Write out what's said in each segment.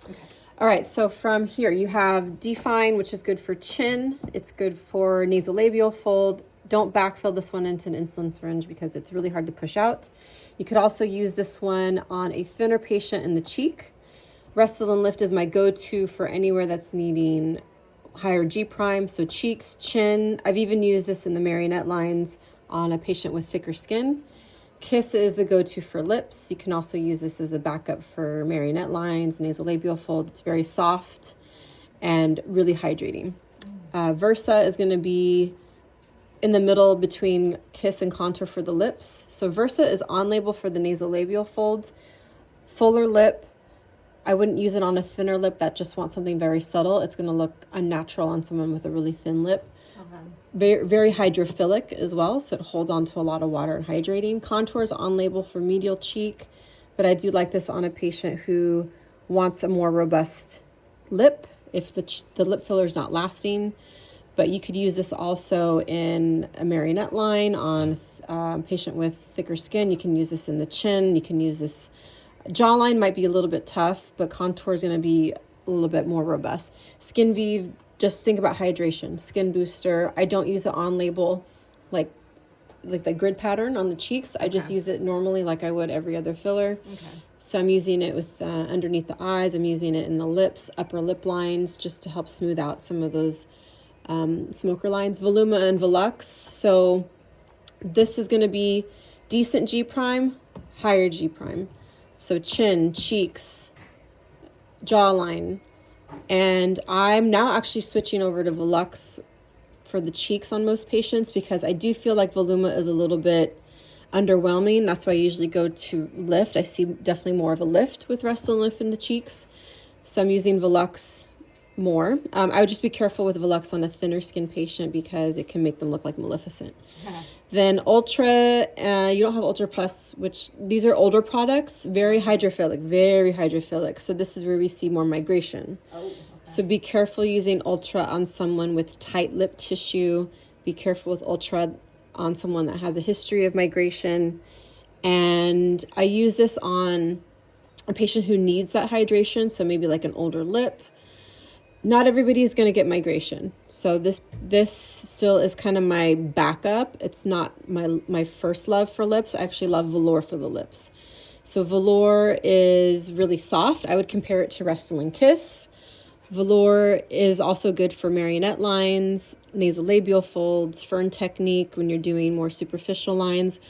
Okay. All right, so from here you have Define, which is good for chin. It's good for nasolabial fold. Don't backfill this one into an insulin syringe because it's really hard to push out. You could also use this one on a thinner patient in the cheek. Restylane Lift is my go-to for anywhere that's needing higher G prime, so cheeks, chin. I've even used this in the marionette lines on a patient with thicker skin. Kiss is the go-to for lips. You can also use this as a backup for marionette lines, nasolabial fold. It's very soft and really hydrating. Versa is going to be in the middle between Kiss and Contour for the lips. So Versa is on label for the nasolabial folds. Fuller lip, I wouldn't use it on a thinner lip that just wants something very subtle. It's going to look unnatural on someone with a really thin lip. Very, very hydrophilic as well, so it holds on to a lot of water and hydrating. Contour is on label for medial cheek, but I do like this on a patient who wants a more robust lip if the lip filler is not lasting. But you could use this also in a marionette line on a patient with thicker skin. You can use this in the chin. You can use this. Jawline might be a little bit tough, but contour is going to be a little bit more robust. Skin Vive, just think about hydration. Skin booster. I don't use it on label like the grid pattern on the cheeks. I just use it normally like I would every other filler. Okay. So I'm using it with underneath the eyes. I'm using it in the lips, upper lip lines, just to help smooth out some of those smoker lines. Voluma and Volux. So this is going to be decent G prime, higher G prime. So chin, cheeks, jawline. And I'm now actually switching over to Volux for the cheeks on most patients because I do feel like Voluma is a little bit underwhelming. That's why I usually go to Lift. I see definitely more of a lift with Restylane Lift in the cheeks. So I'm using Volux more. I would just be careful with Volux on a thinner skin patient because it can make them look like Maleficent. Then Ultra, you don't have Ultra Plus, which these are older products, very hydrophilic. So this is where we see more migration. Oh, okay. So be careful using Ultra on someone with tight lip tissue. Be careful with Ultra on someone that has a history of migration. And I use this on a patient who needs that hydration, so maybe like an older lip. Not everybody is going to get migration. So this still is kind of my backup. It's not my first love for lips. I actually love velour for the lips. So velour is really soft. I would compare it to Restylane Kiss. Velour is also good for marionette lines, nasolabial folds, fern technique when you're doing more superficial lines.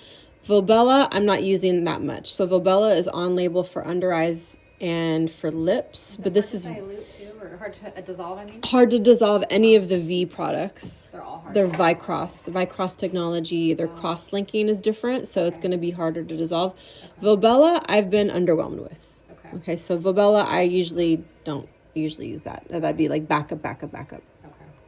Volbella, I'm not using that much. So Volbella is on label for under eyes and for lips, but this is dilute too, or hard to dissolve. I mean, hard to dissolve any of the V products. they're all hard. They're Vicross. The Vicross technology, their cross-linking is different, so it's going to be harder to dissolve. Volbella, I've been underwhelmed with. Okay. Okay, so Volbella, I usually don't use that. That'd be like backup.